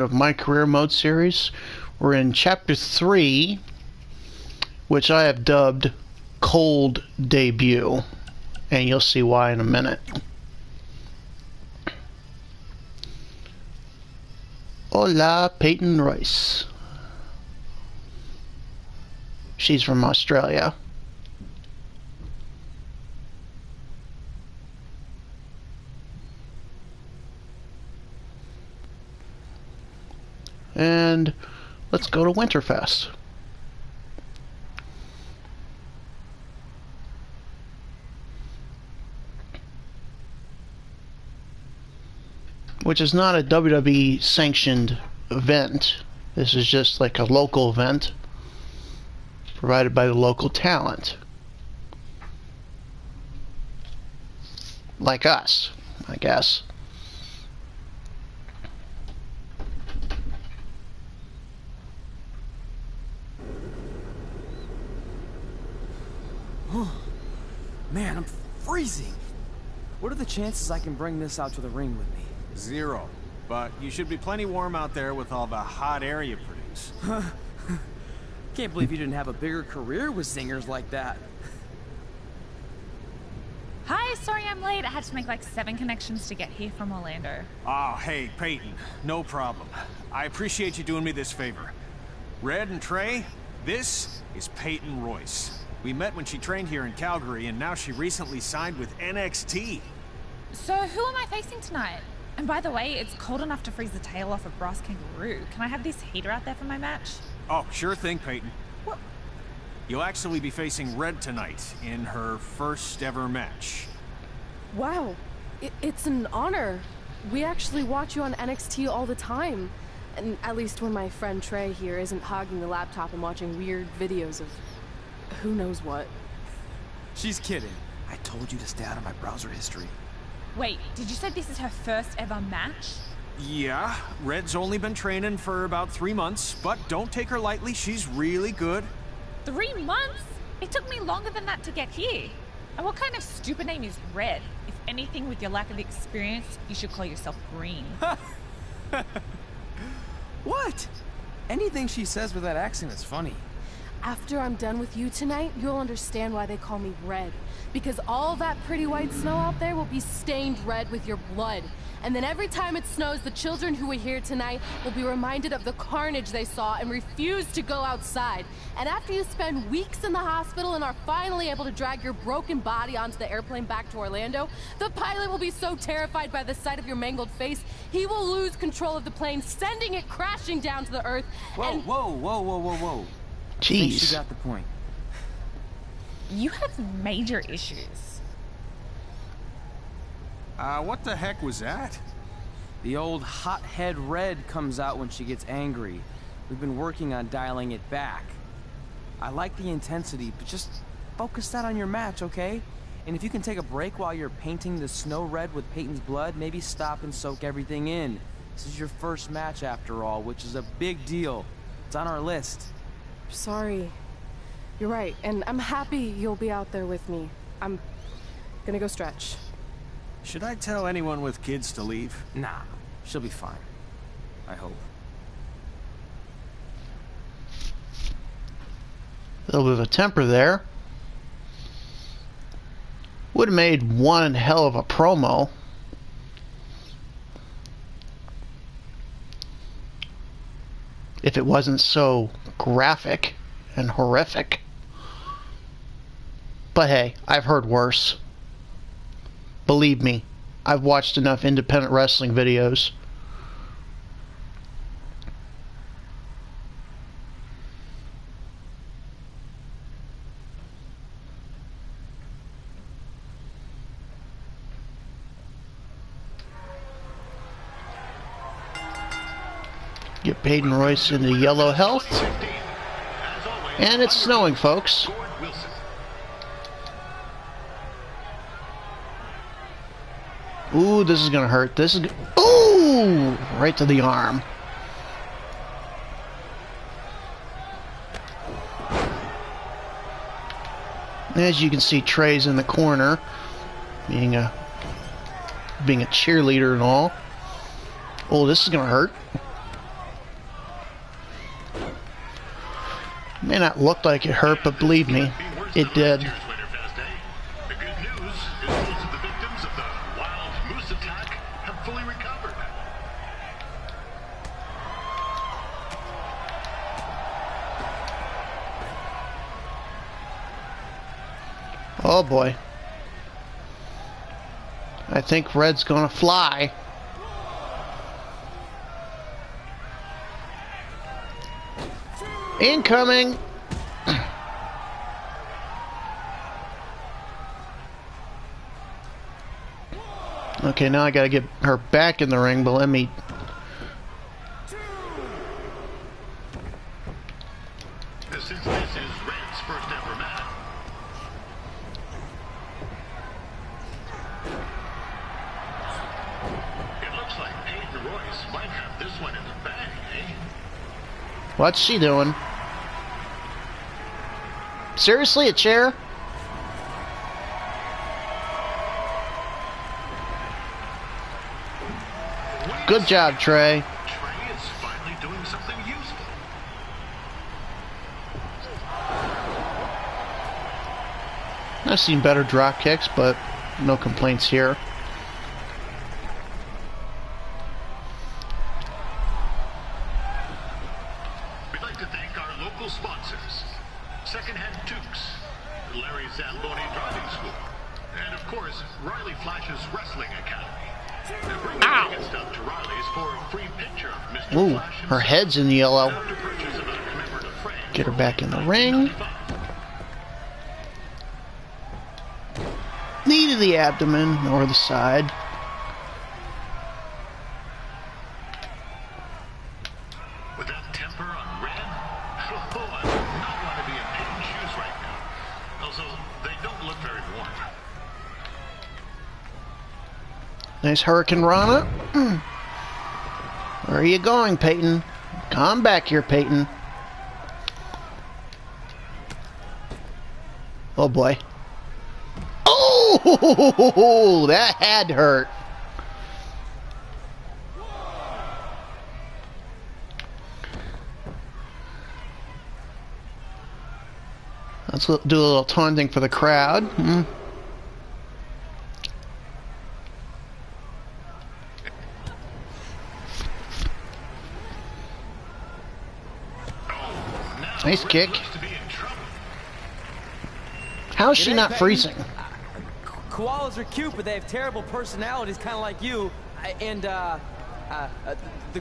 Of MyCareer mode series. We're in chapter 3, which I have dubbed Cold Debut, and you'll see why in a minute. Hola, Peyton Royce. She's from Australia. And let's go to Winterfest. Which is not a WWE sanctioned event. This is just like a local event provided by the local talent. Like us, I guess. Man, I'm freezing. What are the chances I can bring this out to the ring with me? 0. But you should be plenty warm out there with all the hot air you produce. Can't believe you didn't have a bigger career with singers like that. Hi, sorry I'm late. I had to make like 7 connections to get here from Orlando. Oh, hey, Peyton. No problem. I appreciate you doing me this favor. Red and Trey, this is Peyton Royce. We met when she trained here in Calgary, and now she recently signed with NXT. So who am I facing tonight? And by the way, it's cold enough to freeze the tail off a brass kangaroo. Can I have this heater out there for my match? Oh, sure thing, Peyton. What? You'll actually be facing Red tonight in her first ever match. Wow, it's an honor. We actually watch you on NXT all the time. And at least when my friend Trey here isn't hogging the laptop and watching weird videos of who knows what. She's kidding. I told you to stay out of my browser history. Wait, did you say this is her first ever match? Yeah, Red's only been training for about 3 months, but don't take her lightly, she's really good. 3 months? It took me longer than that to get here. And what kind of stupid name is Red? If anything, with your lack of experience, you should call yourself Green. What? Anything she says with that accent is funny. After I'm done with you tonight, you'll understand why they call me Red. Because all that pretty white snow out there will be stained red with your blood. And then every time it snows, the children who are here tonight will be reminded of the carnage they saw and refuse to go outside. And after you spend weeks in the hospital and are finally able to drag your broken body onto the airplane back to Orlando, the pilot will be so terrified by the sight of your mangled face, he will lose control of the plane, sending it crashing down to the earth. Whoa. Jeez. I think she got the point. You have major issues. What the heck was that? The old hothead Red comes out when she gets angry. We've been working on dialing it back. I like the intensity, but just focus that on your match, okay? And if you can take a break while you're painting the snow red with Peyton's blood, maybe stop and soak everything in. This is your first match after all, which is a big deal. It's on our list. Sorry. You're right, and I'm happy you'll be out there with me. I'm gonna go stretch. Should I tell anyone with kids to leave? Nah, she'll be fine. I hope. A little bit of a temper there. Would have made one hell of a promo. If it wasn't so graphic and horrific. But hey, I've heard worse. Believe me, I've watched enough independent wrestling videos. Get Peyton Royce into yellow health. And it's snowing, folks. Ooh, this is gonna hurt. This is ooh, right to the arm. As you can see, Trey's in the corner, being a cheerleader and all. Oh, this is gonna hurt. May not look like it hurt, but believe me, it did. The good news is most of the victims of the wild moose attack have fully recovered. Oh boy. I think Red's gonna fly. Incoming! Okay, now I gotta get her back in the ring, but let me... Since this is Red's first ever match, it looks like Peyton Royce might have this one in the bag, eh? What's she doing? Seriously, a chair? Good job, Trey. Trey is finally doing something useful. I've seen better drop kicks, but no complaints here. We'd like to thank our local sponsors, Secondhand Tukes, Larry Zamboni Driving School, and of course, Riley Flash's Wrestling Academy. Bring your tickets up to Riley's for a free picture of Mr. Ooh, Flash himself. her head's in yellow. After purchase of a commemorative frame Get her for back in the only ring. $19.95. Knee to the abdomen or the side. With that temper on Red, oh, I would not want to be in Peyton's shoes right now. Also, they don't look very warm. Nice Hurricane Rana. Where are you going, Peyton? Come back here, Peyton. Oh boy. Oh, that had to hurt. Let's do a little taunting for the crowd. Nice kick. Looks to be in trouble. How is she It not ain't freezing? Koalas are cute, but they have terrible personalities, kind of like you. And the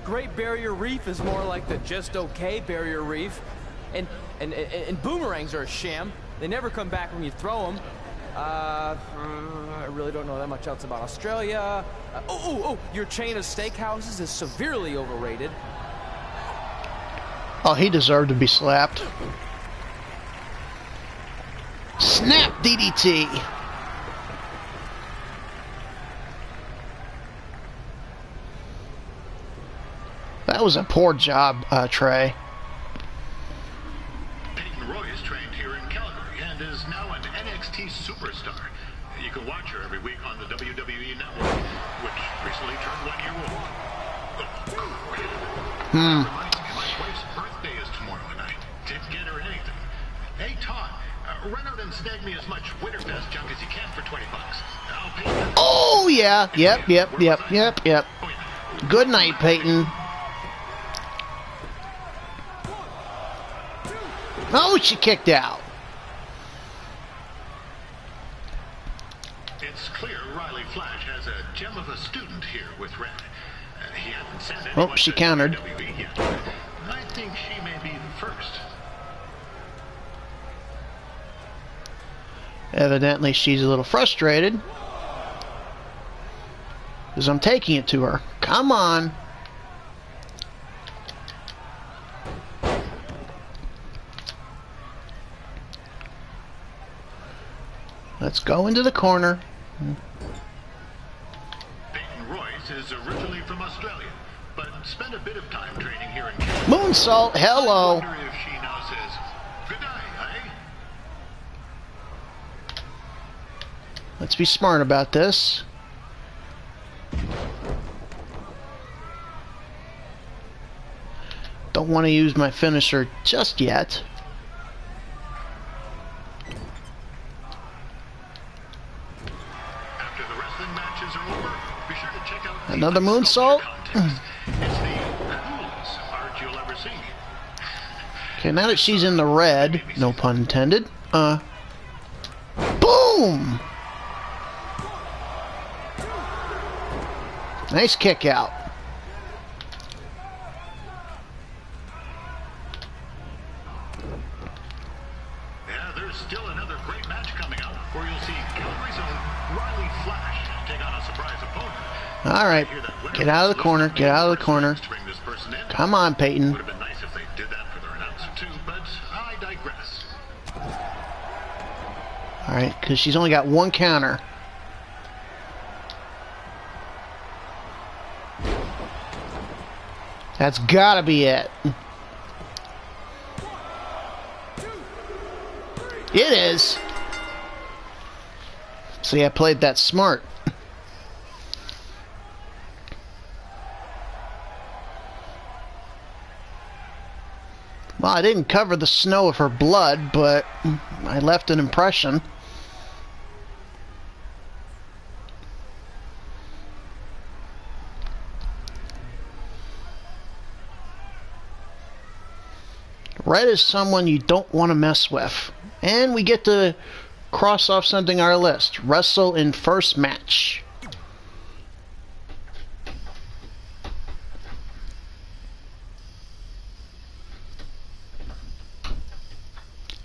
Great Barrier Reef is more like the just okay Barrier Reef. And boomerangs are a sham. They never come back when you throw them. I really don't know that much else about Australia. Your chain of steakhouses is severely overrated. Oh, he deserved to be slapped. Snap DDT. That was a poor job, Trey. Peyton Royce trained here in Calgary and is now an NXT superstar. You can watch her every week on the WWE Network, which recently turned 1 year old. Reminds me, my wife's birthday is tomorrow, and I didn't get her anything. Hey, Todd, run out and snag me as much Winterfest junk as you can for $20. I'll pay you. Oh, yeah. Yep. Good night, Peyton. Oh, she kicked out. It's clear Riley Flash has a gem of a student here with Red. He hasn't sent Oh, anyone she to countered. WWE yet. I think she may be the first. Evidently, she's a little frustrated. Because I'm taking it to her. Come on. Let's go into the corner. Peyton Royce is originally from Australia, but spent a bit of time training here in Canada. Moonsault, hello. I wonder if she now says, good night, eh? Let's be smart about this. Don't want to use my finisher just yet. Another moonsault. Okay, now that she's in the red, no pun intended. Boom! Nice kick out. Yeah, there's still another great match coming up, where you'll see Calgary's own Riley Flash take on a surprise opponent. All right, get out of the corner. Get out of the corner. Come on, Peyton. Would have been nice if they did that for their announcer too, but I digress. All right, because she's only got one counter. That's gotta be it. It is. See, I played that smart. Well, I didn't cover the snow of her blood, but I left an impression. Red is someone you don't want to mess with. And we get to cross off something on our list. Wrestle in first match.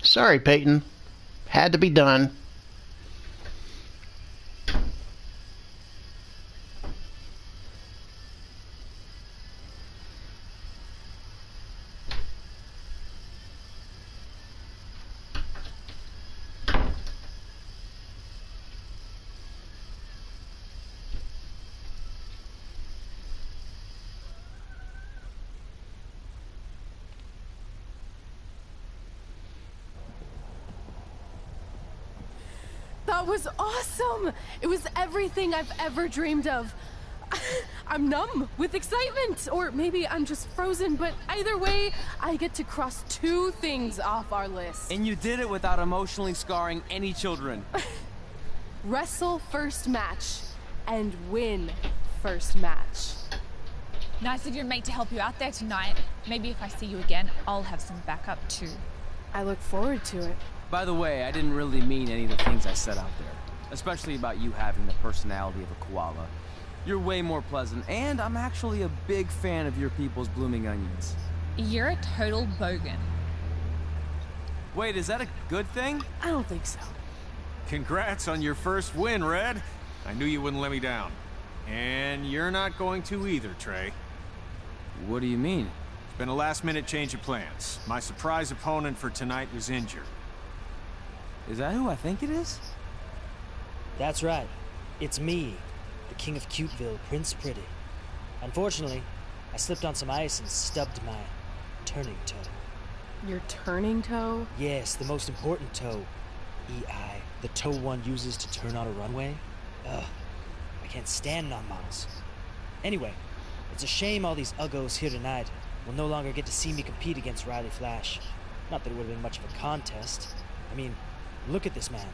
Sorry, Peyton. Had to be done. That was awesome! It was everything I've ever dreamed of. I'm numb with excitement, or maybe I'm just frozen, but either way, I get to cross 2 things off our list. And you did it without emotionally scarring any children. Wrestle first match, and win first match. Nice of your mate to help you out there tonight. Maybe if I see you again, I'll have some backup too. I look forward to it. By the way, I didn't really mean any of the things I said out there. Especially about you having the personality of a koala. You're way more pleasant, and I'm actually a big fan of your people's blooming onions. You're a total bogan. Wait, is that a good thing? I don't think so. Congrats on your first win, Red. I knew you wouldn't let me down. And you're not going to either, Trey. What do you mean? It's been a last-minute change of plans. My surprise opponent for tonight was injured. Is that who I think it is? That's right. It's me, the King of Cuteville, Prince Pretty. Unfortunately, I slipped on some ice and stubbed my turning toe. Your turning toe? Yes, the most important toe. EI, the toe one uses to turn on a runway. Ugh, I can't stand non-models. Anyway, it's a shame all these uggos here tonight will no longer get to see me compete against Riley Flash. Not that it would have been much of a contest. I mean, look at this man.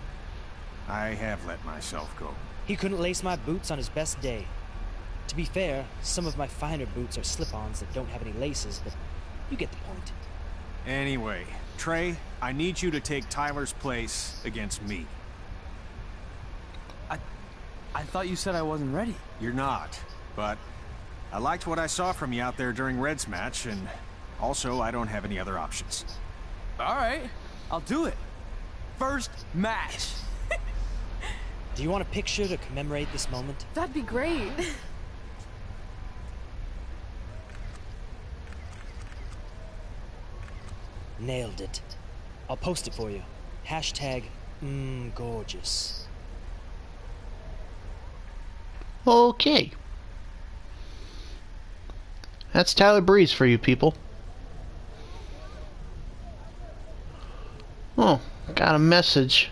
I have let myself go. He couldn't lace my boots on his best day. To be fair, some of my finer boots are slip-ons that don't have any laces, but you get the point. Anyway, Trey, I need you to take Tyler's place against me. I thought you said I wasn't ready. You're not, but I liked what I saw from you out there during Red's match, and also I don't have any other options. All right, I'll do it. First match. Do you want a picture to commemorate this moment? That'd be great. Nailed it. I'll post it for you. Hashtag gorgeous. Okay. That's Tyler Breeze for you people. Oh, got a message.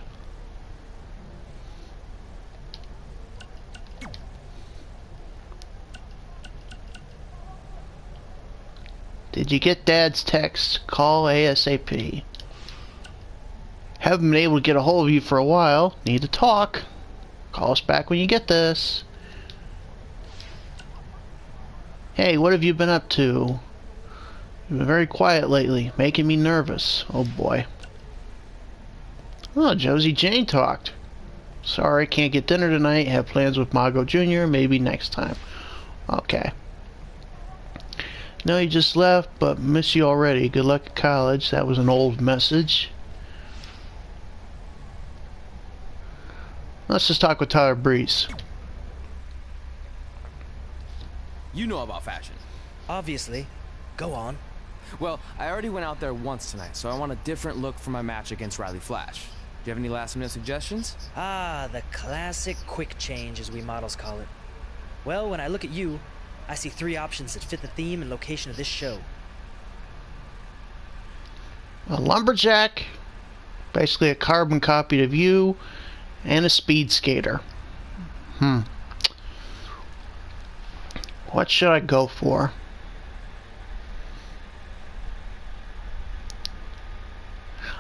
Did you get Dad's text? Call ASAP. Haven't been able to get a hold of you for a while. Need to talk. Call us back when you get this. Hey, what have you been up to? You've been very quiet lately, making me nervous. Oh boy. Oh, Josie Jane talked. Sorry, can't get dinner tonight. Have plans with Mago Jr. Maybe next time. Okay. No, you just left, but miss you already. Good luck at college. That was an old message. Let's just talk with Tyler Breeze. You know about fashion. Obviously. Go on. Well, I already went out there once tonight, so I want a different look for my match against Riley Flash. Do you have any last-minute suggestions? Ah, the classic quick change, as we models call it. Well, when I look at you, I see 3 options that fit the theme and location of this show. A lumberjack, basically a carbon copy of you, and a speed skater. What should I go for?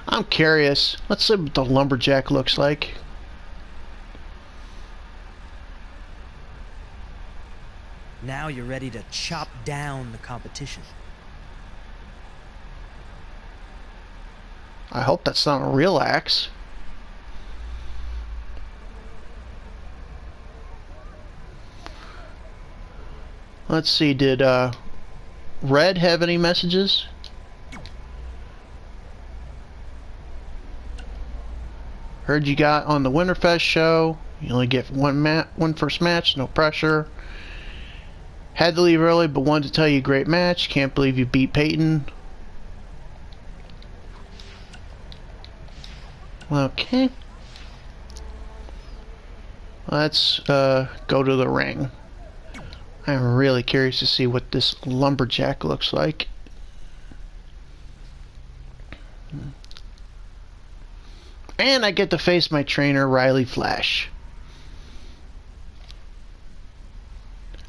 I'm curious. Let's see what the lumberjack looks like. Now you're ready to chop down the competition. I hope that's not a real axe. Let's see, did Red have any messages? Heard you got on the Winterfest show. You only get one first match, no pressure. Had to leave early, but wanted to tell you great match. Can't believe you beat Peyton. Okay. Let's go to the ring. I'm really curious to see what this lumberjack looks like. And I get to face my trainer, Riley Flash.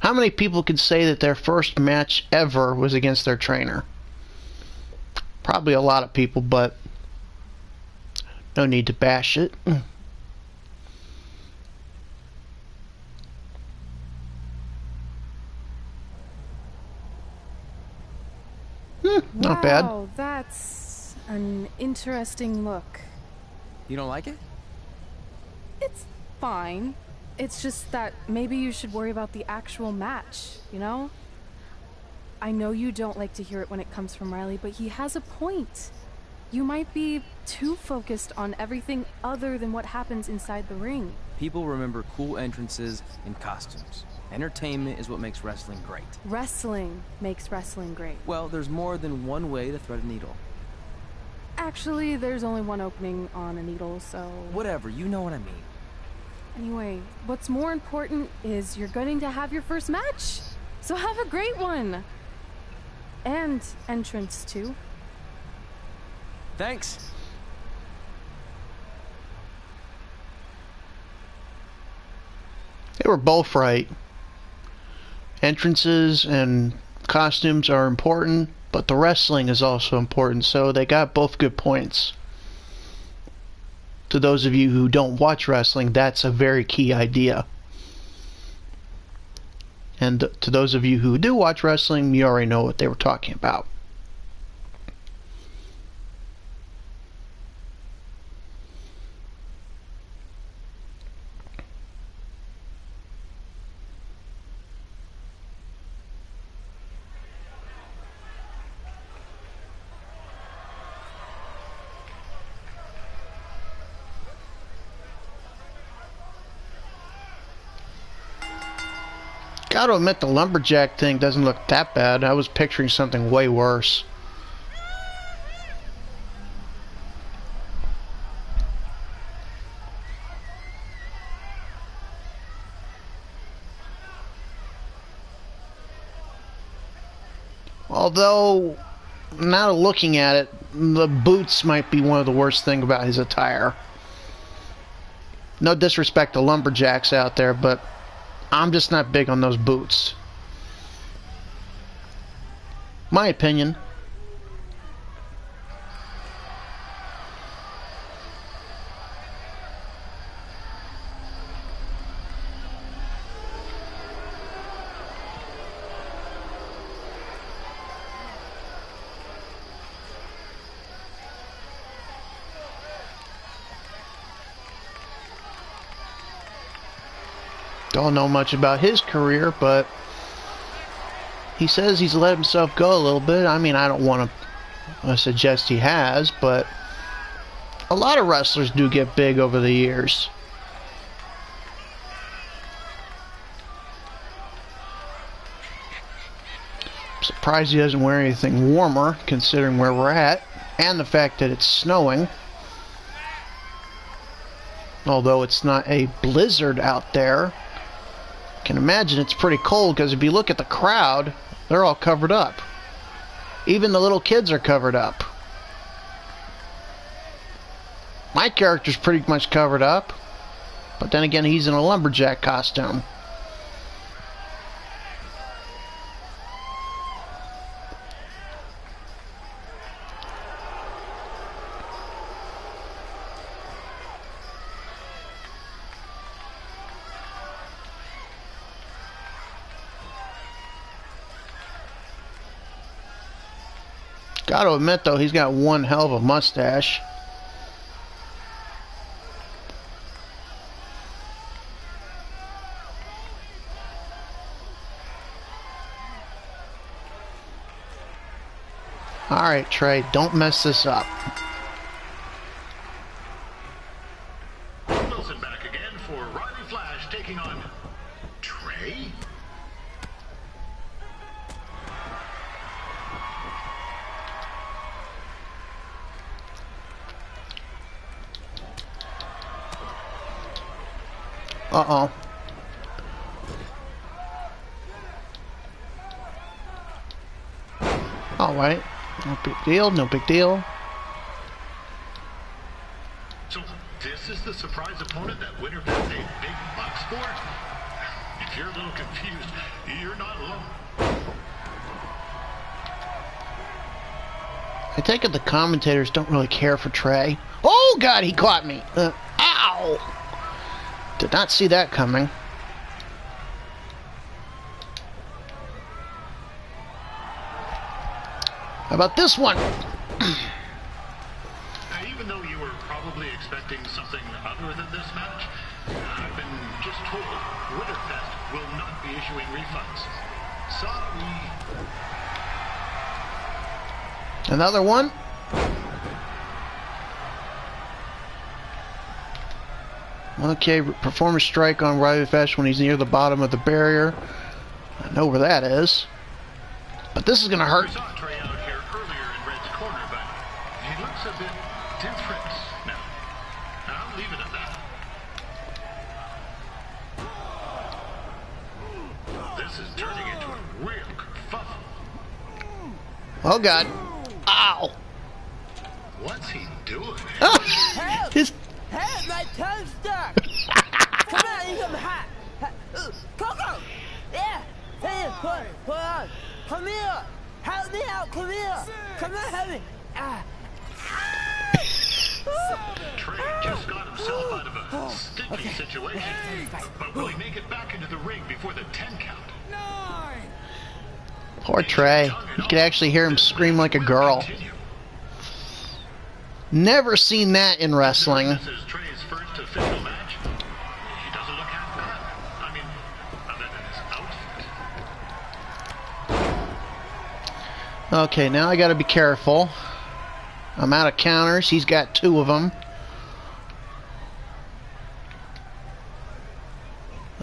How many people could say that their first match ever was against their trainer? Probably a lot of people, but no need to bash it. Not bad. Wow, that's an interesting look. You don't like it? It's fine. It's just that maybe you should worry about the actual match, you know? I know you don't like to hear it when it comes from Riley, but he has a point. You might be too focused on everything other than what happens inside the ring. People remember cool entrances and costumes. Entertainment is what makes wrestling great. Wrestling makes wrestling great. Well, there's more than one way to thread a needle. Actually, there's only one opening on a needle, so... Whatever, you know what I mean. Anyway, what's more important is you're going to have your first match. So have a great one. And entrance, too. Thanks. They were both right. Entrances and costumes are important, but the wrestling is also important, so they got both good points. To those of you who don't watch wrestling, that's a very key idea. And to those of you who do watch wrestling, you already know what they were talking about. Gotta admit, the lumberjack thing doesn't look that bad. I was picturing something way worse. Although, now looking at it, the boots might be one of the worst things about his attire. No disrespect to lumberjacks out there, but I'm just not big on those boots. My opinion. Don't know much about his career, but he says he's let himself go a little bit. I mean, I don't want to suggest he has, but a lot of wrestlers do get big over the years. I'm surprised he doesn't wear anything warmer, considering where we're at, and the fact that it's snowing. Although it's not a blizzard out there. I can imagine it's pretty cold, because if you look at the crowd, they're all covered up. Even the little kids are covered up. My character's pretty much covered up, but then again, he's in a lumberjack costume. Gotta admit, though, he's got one hell of a mustache. Alright, Trey, don't mess this up. Wilson back again for Riley Flash taking on Trey. Uh-oh. Alright. No big deal, no big deal. So this is the surprise opponent that Winter has a big bucks for? If you're a little confused, you're not alone. I take it the commentators don't really care for Trey. Oh god, he caught me! Ow! Did not see that coming. How about this one? Even though you were probably expecting something other than this match, I've been just told Winterfest will not be issuing refunds. Sorry. Another one? Okay, perform a strike on Riley Flash when he's near the bottom of the barrier. I know where that is. But this is gonna hurt. We saw Trey out here earlier in Red's corner, but he looks a bit different now. And I'll leave it at that. This is turning into a real kerfuffle. Oh god. Ow! What's he doing? Ah! His... Hey, my tongue's stuck! Come on, eat some hot! Coco! Yeah! Hey, hold on! Come here! Help me out! Come here! Come on, help me! Trey just got himself out of a sticky situation. But will he make it back into the ring before the 10 count? Poor Trey. You could actually hear him scream like a girl. Never seen that in wrestling. This is Trey's first official match. He doesn't look half bad. I mean, other than his outfit. Okay, now I gotta be careful. I'm out of counters. He's got two of them.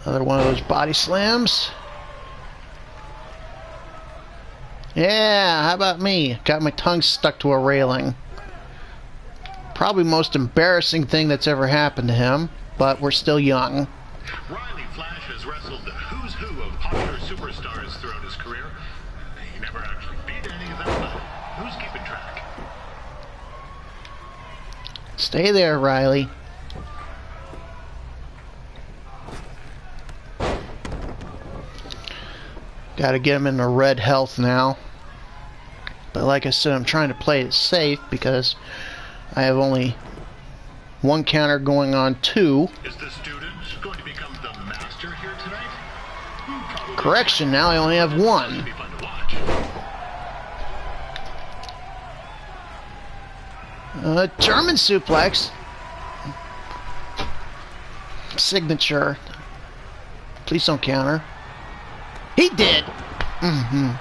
Another one of those body slams. Yeah, how about me? Got my tongue stuck to a railing. Probably most embarrassing thing that's ever happened to him, but we're still young. Riley Flash has wrestled the who's who of popular superstars throughout his career. He never actually beat any of them, but who's keeping track? Stay there, Riley. Gotta get him into red health now. But like I said, I'm trying to play it safe because I have only one counter going on two. Is the student going to become the master here tonight? Probably. Correction, now I only have one. Should be fun to watch. German suplex. Signature. Please don't counter. He did! Mm-hmm.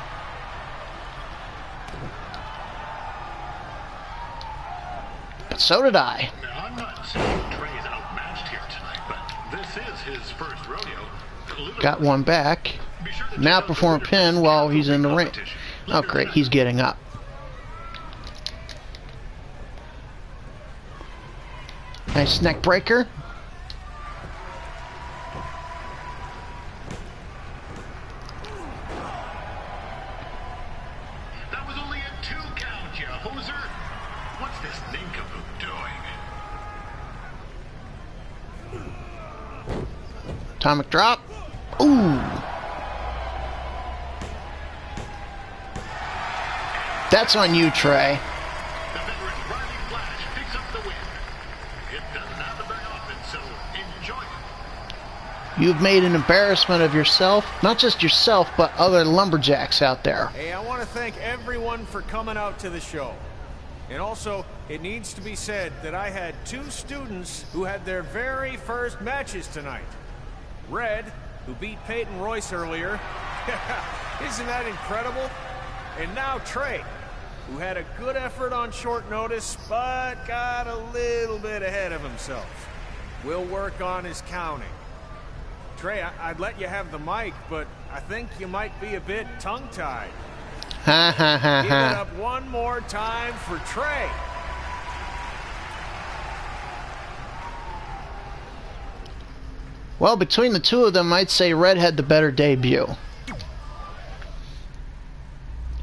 But so did I. Now, I'm not saying Trey's outmatched here tonight, but this is his first rodeo. Got one back. Now perform a pin while he's in the ring. Oh, great. He's getting up. Nice neck breaker. That was only a 2 count, you hoser. What's this nincompoop doing? Atomic drop. Ooh. That's on you, Trey. The veteran Riley Flash picks up the win. It doesn't happen very often, so enjoy it. You've made an embarrassment of yourself. Not just yourself, but other lumberjacks out there. Hey, I want to thank everyone for coming out to the show. And also, it needs to be said that I had 2 students who had their very first matches tonight. Red, who beat Peyton Royce earlier. Isn't that incredible? And now Trey, who had a good effort on short notice, but got a little bit ahead of himself. We'll work on his counting. Trey, I'd let you have the mic, but I think you might be a bit tongue-tied. Ha ha ha Give it ha. up one more time for Trey. Well, between the two of them, I'd say Red had the better debut.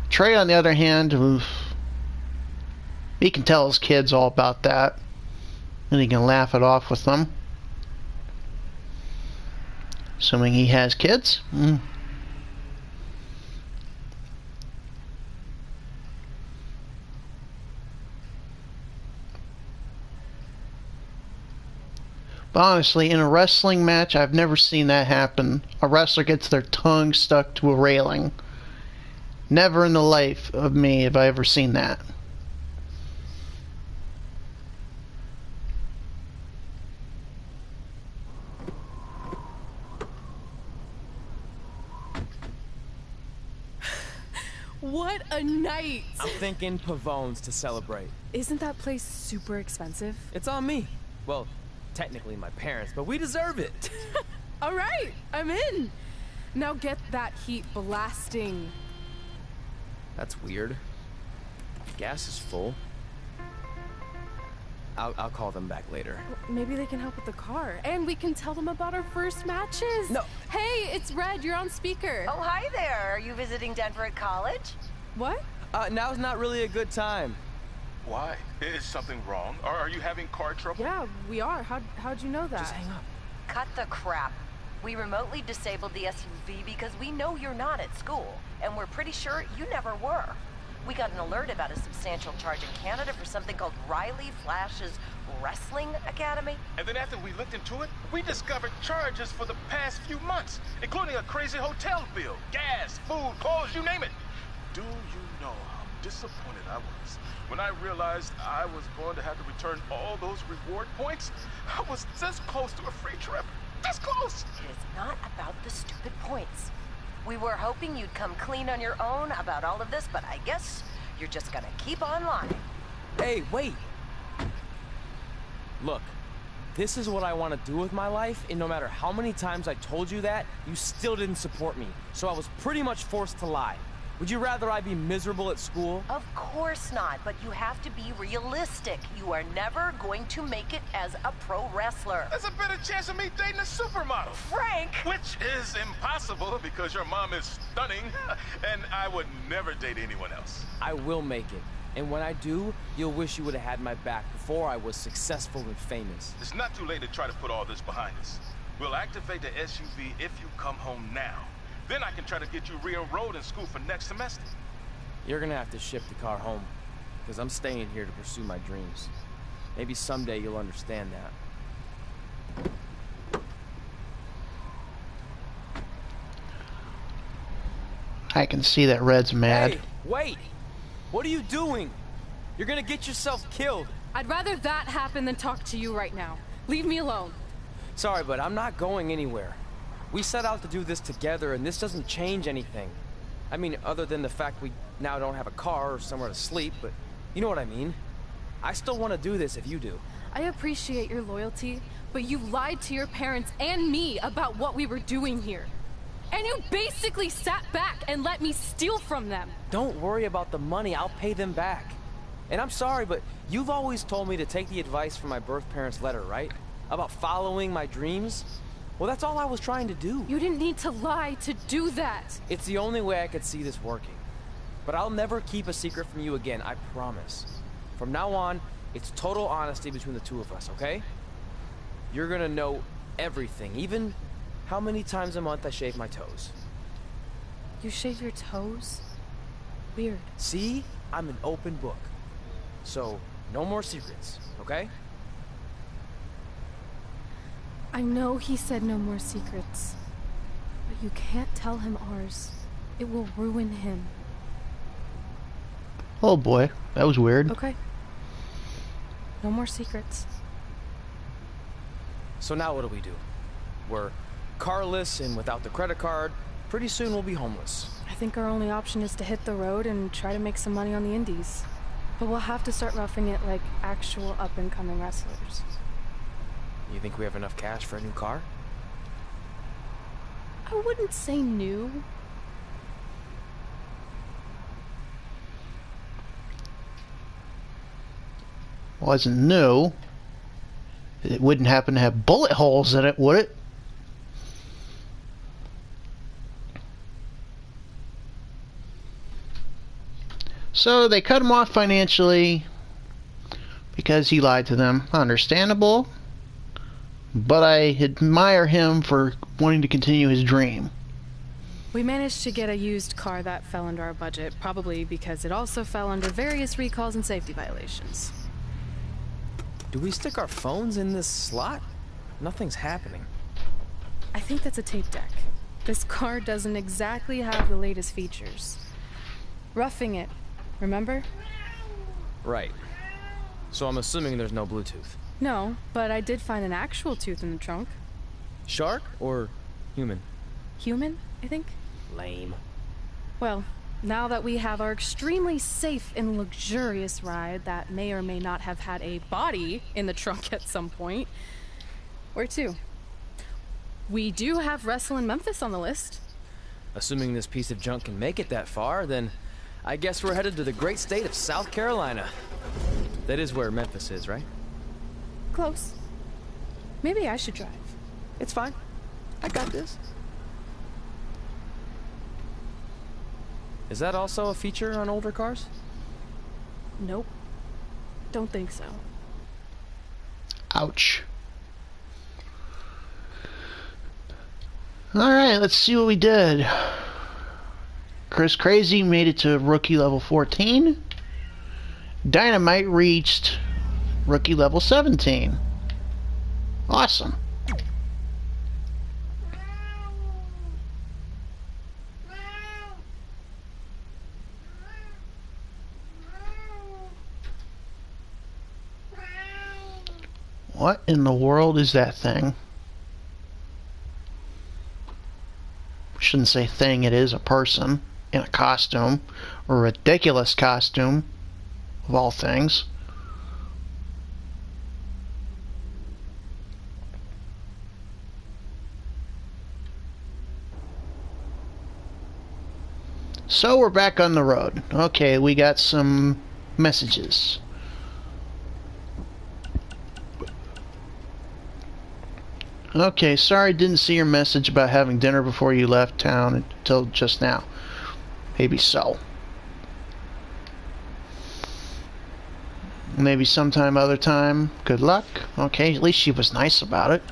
Trey, on the other hand, he can tell his kids all about that, and he can laugh it off with them. Assuming he has kids. But honestly, in a wrestling match, I've never seen that happen. A wrestler gets their tongue stuck to a railing. Never in the life of me have I ever seen that. What a night! I'm thinking Pavone's to celebrate. Isn't that place super expensive? It's on me. Well, technically my parents, but we deserve it. All right, I'm in. Now get that heat blasting. That's weird. Gas is full. I'll call them back later. Maybe they can help with the car, and we can tell them about our first matches. No. Hey, it's Red. You're on speaker. Oh, hi there. Are you visiting Denver at college? What? Now's not really a good time. Why? Is something wrong? Or are you having car trouble? Yeah, we are. How'd you know that? Just hang up. Cut the crap. We remotely disabled the SUV because we know you're not at school, and we're pretty sure you never were. We got an alert about a substantial charge in Canada for something called Riley Flash's Wrestling Academy. And then after we looked into it, we discovered charges for the past few months, including a crazy hotel bill, gas, food, clothes, you name it. Do you know how disappointed I was when I realized I was going to have to return all those reward points? I was this close to a free trip. This close! It is not about the stupid points. We were hoping you'd come clean on your own about all of this, but I guess you're just gonna keep on lying. Hey, wait. Look, this is what I want to do with my life, and no matter how many times I told you that, you still didn't support me. So I was pretty much forced to lie. Would you rather I be miserable at school? Of course not, but you have to be realistic. You are never going to make it as a pro wrestler. There's a better chance of me dating a supermodel. Frank! Which is impossible because your mom is stunning, and I would never date anyone else. I will make it. And when I do, you'll wish you would have had my back before I was successful and famous. It's not too late to try to put all this behind us. We'll activate the SUV if you come home now. Then I can try to get you re-enrolled in school for next semester. You're gonna have to ship the car home, because I'm staying here to pursue my dreams. Maybe someday you'll understand that. I can see that Red's mad. Hey, wait! What are you doing? You're gonna get yourself killed. I'd rather that happen than talk to you right now. Leave me alone. Sorry, but I'm not going anywhere. We set out to do this together, and this doesn't change anything. I mean, other than the fact we now don't have a car or somewhere to sleep, but you know what I mean. I still want to do this if you do. I appreciate your loyalty, but you lied to your parents and me about what we were doing here. And you basically sat back and let me steal from them. Don't worry about the money, I'll pay them back. And I'm sorry, but you've always told me to take the advice from my birth parents' letter, right? About following my dreams? Well, that's all I was trying to do. You didn't need to lie to do that. It's the only way I could see this working. But I'll never keep a secret from you again, I promise. From now on, it's total honesty between the two of us, okay? You're gonna know everything, even how many times a month I shave my toes. You shave your toes? Weird. See? I'm an open book. So, no more secrets, okay? I know he said no more secrets, but you can't tell him ours. It will ruin him. Oh boy, that was weird. Okay. No more secrets. So now what do we do? We're carless and without the credit card. Pretty soon we'll be homeless. I think our only option is to hit the road and try to make some money on the indies. But we'll have to start roughing it like actual up-and-coming wrestlers. You think we have enough cash for a new car? I wouldn't say new. Wasn't new. It wouldn't happen to have bullet holes in it, would it? So they cut him off financially because he lied to them. Understandable. But I admire him for wanting to continue his dream. We managed to get a used car that fell under our budget, probably because it also fell under various recalls and safety violations. Do we stick our phones in this slot? Nothing's happening. I think that's a tape deck. This car doesn't exactly have the latest features. Roughing it, remember? Right. So I'm assuming there's no Bluetooth. No, but I did find an actual tooth in the trunk. Shark or human? Human, I think. Lame. Well, now that we have our extremely safe and luxurious ride that may or may not have had a body in the trunk at some point, where to? We do have Wrestle in Memphis on the list. Assuming this piece of junk can make it that far, then I guess we're headed to the great state of South Carolina. That is where Memphis is, right? Close. Maybe I should drive. It's fine. I got this. Is that also a feature on older cars? Nope. Don't think so. Ouch. Alright, let's see what we did. Chris Crazy made it to rookie level 14. Dynamite reached rookie level 17. Awesome. What in the world is that thing? Shouldn't say thing, it is a person in a costume, a ridiculous costume of all things. So we're back on the road. Okay, we got some messages. Okay, sorry didn't see your message about having dinner before you left town until just now. Maybe so. Maybe sometime other time. Good luck. Okay, at least she was nice about it.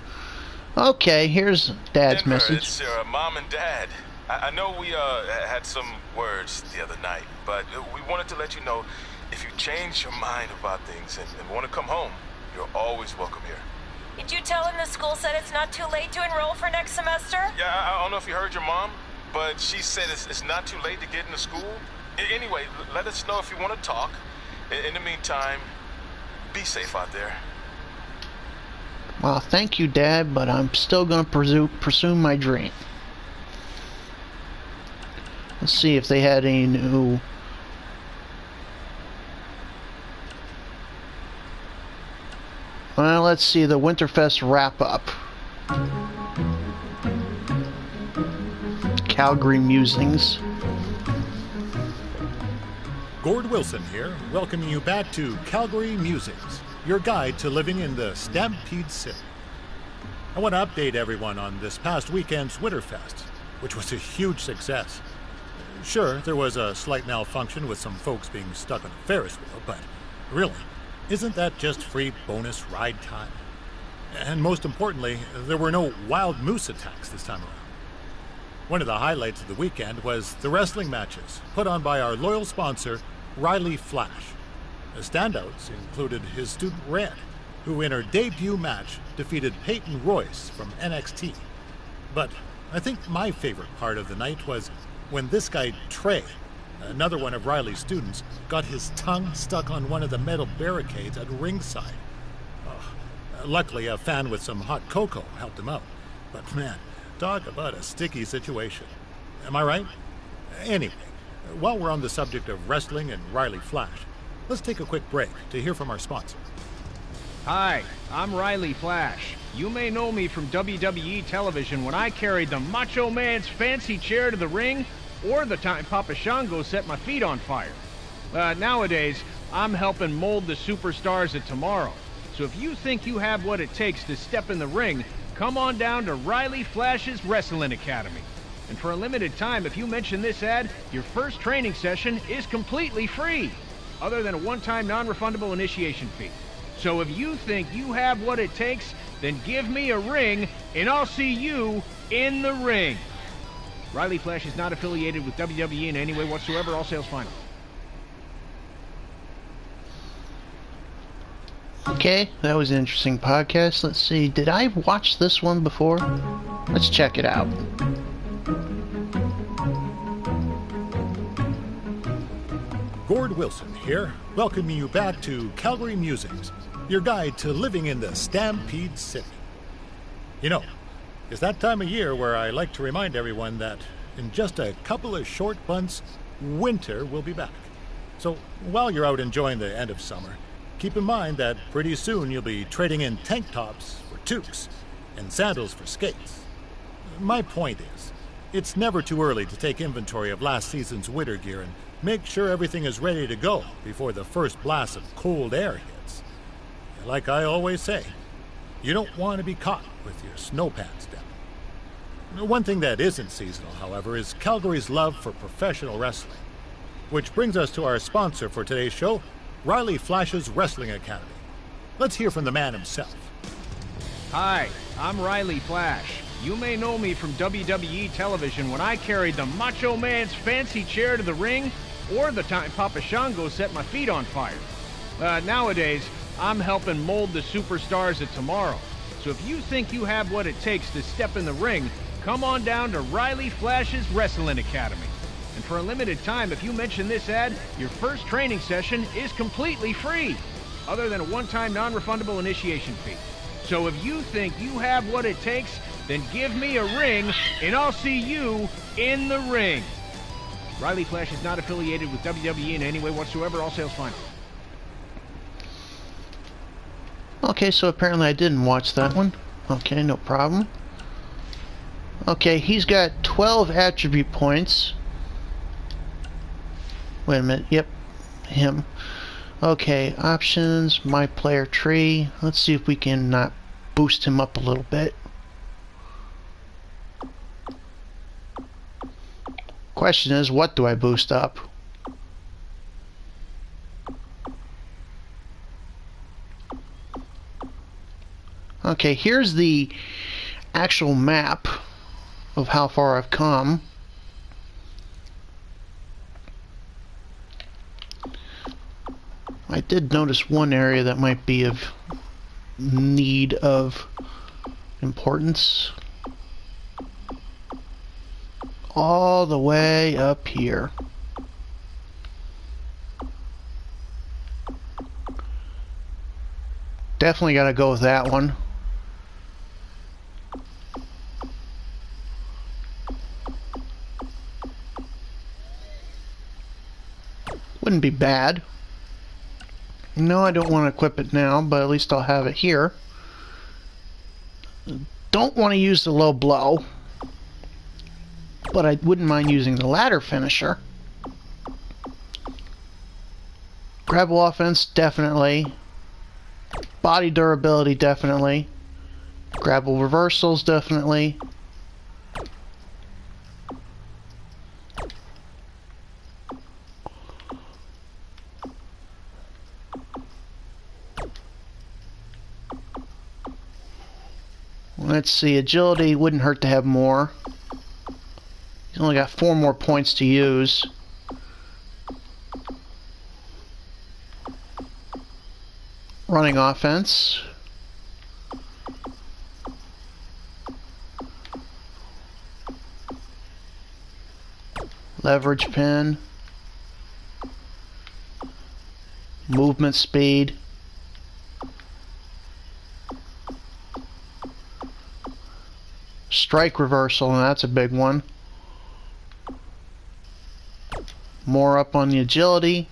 Okay, here's Dad's Denver, message. It's your mom and Dad. I know we had some words the other night, but we wanted to let you know if you change your mind about things and want to come home, you're always welcome here. Did you tell him the school said it's not too late to enroll for next semester? Yeah, I don't know if you heard your mom, but she said it's not too late to get into school. Anyway, let us know if you want to talk. In the meantime, be safe out there. Well, thank you, Dad, but I'm still going to pursue my dream. Let's see if they had any new... Well, let's see the Winterfest wrap-up. Calgary Musings. Gord Wilson here, welcoming you back to Calgary Musings, your guide to living in the Stampede City. I want to update everyone on this past weekend's Winterfest, which was a huge success. Sure, there was a slight malfunction with some folks being stuck on a Ferris wheel, but really, isn't that just free bonus ride time? And most importantly, there were no wild moose attacks this time around. One of the highlights of the weekend was the wrestling matches put on by our loyal sponsor, Riley Flash. The standouts included his student Red, who in her debut match defeated Peyton Royce from NXT. But I think my favorite part of the night was when this guy Trey, another one of Riley's students, got his tongue stuck on one of the metal barricades at ringside. Luckily, a fan with some hot cocoa helped him out. But man, talk about a sticky situation. Am I right? Anyway, while we're on the subject of wrestling and Riley Flash, let's take a quick break to hear from our sponsor. Hi, I'm Riley Flash. You may know me from WWE television when I carried the Macho Man's fancy chair to the ring, or the time Papa Shango set my feet on fire. Nowadays, I'm helping mold the superstars of tomorrow. So if you think you have what it takes to step in the ring, come on down to Riley Flash's Wrestling Academy. And for a limited time, if you mention this ad, your first training session is completely free, other than a one-time non-refundable initiation fee. So if you think you have what it takes, then give me a ring, and I'll see you in the ring. Riley Flash is not affiliated with WWE in any way whatsoever. All sales final. Okay, that was an interesting podcast. Let's see, did I watch this one before? Let's check it out. Gord Wilson here, welcoming you back to Calgary Musings, your guide to living in the Stampede City. You know, it's that time of year where I like to remind everyone that in just a couple of short months, winter will be back. So while you're out enjoying the end of summer, keep in mind that pretty soon you'll be trading in tank tops for toques and sandals for skates. My point is, it's never too early to take inventory of last season's winter gear and make sure everything is ready to go before the first blast of cold air hits. Like I always say, you don't want to be caught with your snow pants down. One thing that isn't seasonal, however, is Calgary's love for professional wrestling. Which brings us to our sponsor for today's show, Riley Flash's Wrestling Academy. Let's hear from the man himself. Hi, I'm Riley Flash. You may know me from WWE television when I carried the Macho Man's fancy chair to the ring, or the time Papa Shango set my feet on fire. Nowadays, I'm helping mold the superstars of tomorrow. So if you think you have what it takes to step in the ring, come on down to Riley Flash's Wrestling Academy. And for a limited time, if you mention this ad, your first training session is completely free, other than a one-time non-refundable initiation fee. So if you think you have what it takes, then give me a ring, and I'll see you in the ring. Riley Flash is not affiliated with WWE in any way whatsoever. All sales final. Okay, so apparently I didn't watch that one. Okay, no problem. Okay, he's got 12 attribute points. Wait a minute, yep, him. Okay, options, my player tree. Let's see if we can boost him up a little bit. Question is, what do I boost up? Okay, here's the actual map of how far I've come. I did notice one area that might be of need of importance. All the way up here. Definitely gotta go with that one. wouldn't be bad. No, I don't want to equip it now, but at least I'll have it here. Don't want to use the low blow, but I wouldn't mind using the ladder finisher. Grapple offense, definitely. Body durability, definitely. Grapple reversals, definitely. Let's see, agility wouldn't hurt to have more. He's only got 4 more points to use. Running offense. Leverage pin. Movement speed. Strike reversal, and that's a big one. More up on the agility.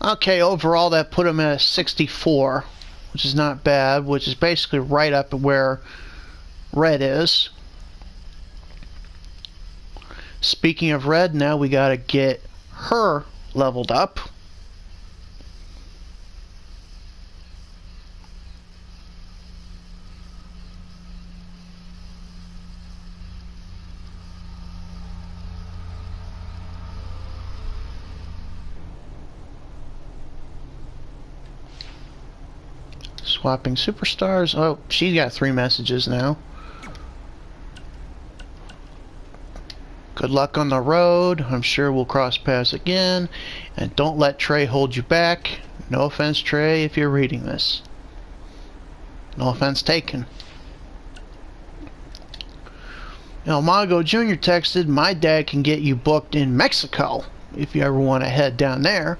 Okay, overall that put him at a 64, which is not bad, which is basically right up where Red is. Speaking of Red, now we gotta get her leveled up. Swapping superstars. Oh, she got 3 messages now. Good luck on the road. I'm sure we'll cross paths again. And don't let Trey hold you back. No offense, Trey, if you're reading this. No offense taken. Now, Mago Jr. texted, my dad can get you booked in Mexico if you ever want to head down there.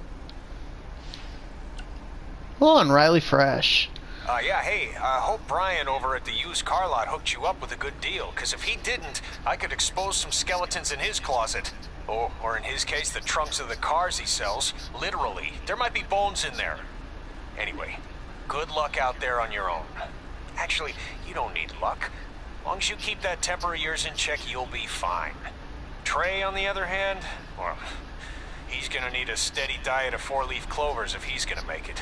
Hold on, Riley Fresh. Yeah, hey, I hope Brian over at the used car lot hooked you up with a good deal, because if he didn't, I could expose some skeletons in his closet. Or in his case, the trunks of the cars he sells. Literally. There might be bones in there. Anyway, good luck out there on your own. Actually, you don't need luck. As long as you keep that temper of yours in check, you'll be fine. Trey, on the other hand, well, he's gonna need a steady diet of 4-leaf clovers if he's gonna make it.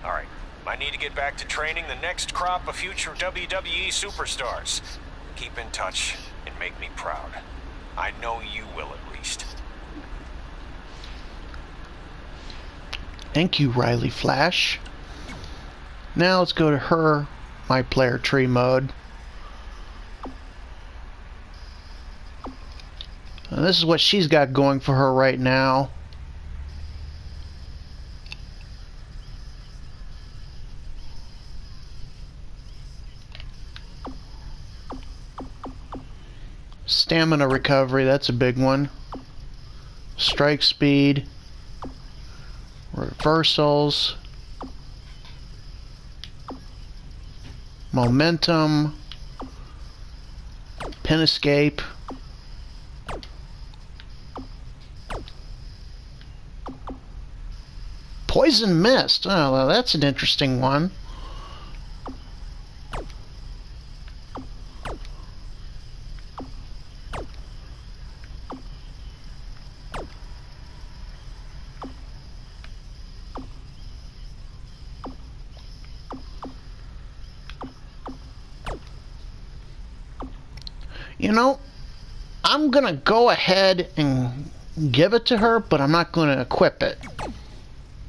Alright. I need to get back to training the next crop of future WWE superstars. Keep in touch and make me proud. I know you will at least. Thank you, Riley Flash. Now let's go to her My Player Tree mode. And this is what she's got going for her right now. Stamina recovery, that's a big one. Strike speed. Reversals. Momentum. Pin escape. Poison mist. Oh, well, that's an interesting one. You know, I'm gonna go ahead and give it to her, but I'm not gonna equip it.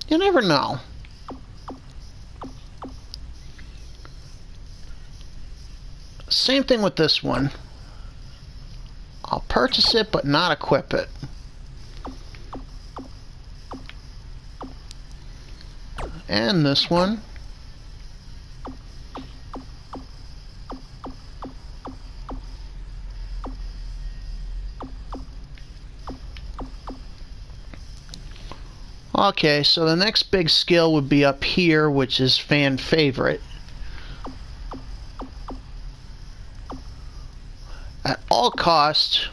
You never know. Same thing with this one. I'll purchase it, but not equip it. And this one. Okay, so the next big skill would be up here, which is fan favorite. At all costs,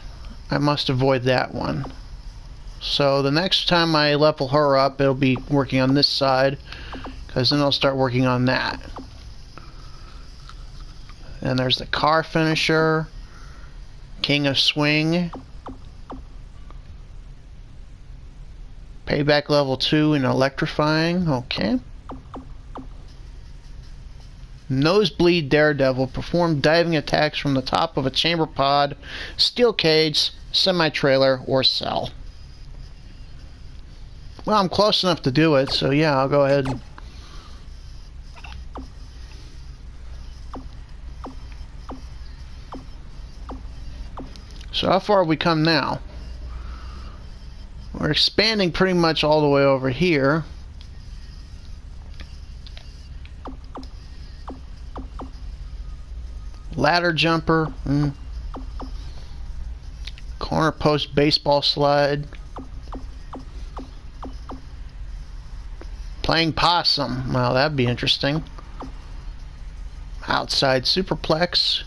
I must avoid that one. So the next time I level her up, it'll be working on this side, because then I'll start working on that. And there's the car finisher, King of Swing, Payback level 2 in electrifying. Okay. Nosebleed Daredevil. Perform diving attacks from the top of a chamber pod, steel cage, semi-trailer, or cell. Well, I'm close enough to do it, so yeah, I'll go ahead. So how far have we come now? We're expanding pretty much all the way over here. Ladder jumper. Corner post baseball slide. Playing possum. Well, that'd be interesting. Outside superplex.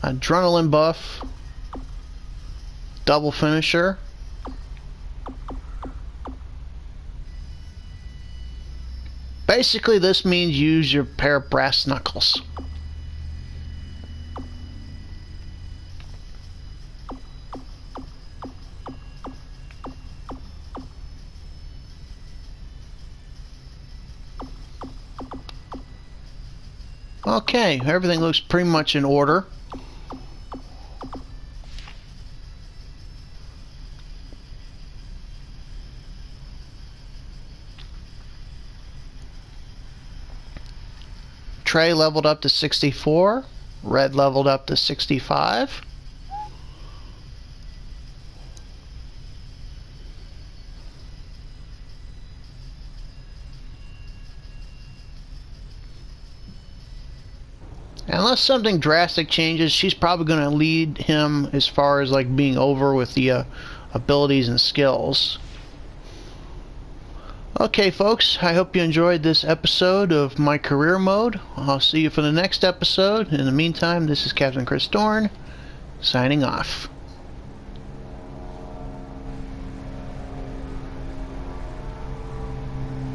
Adrenaline buff. Double finisher. Basically, this means use your pair of brass knuckles. Okay, everything looks pretty much in order. Trey leveled up to 64. Red leveled up to 65. Unless something drastic changes, she's probably going to lead him as far as like being over with the abilities and skills. Okay, folks, I hope you enjoyed this episode of My Career Mode. I'll see you for the next episode. In the meantime, this is Captain Chris Dorn, signing off.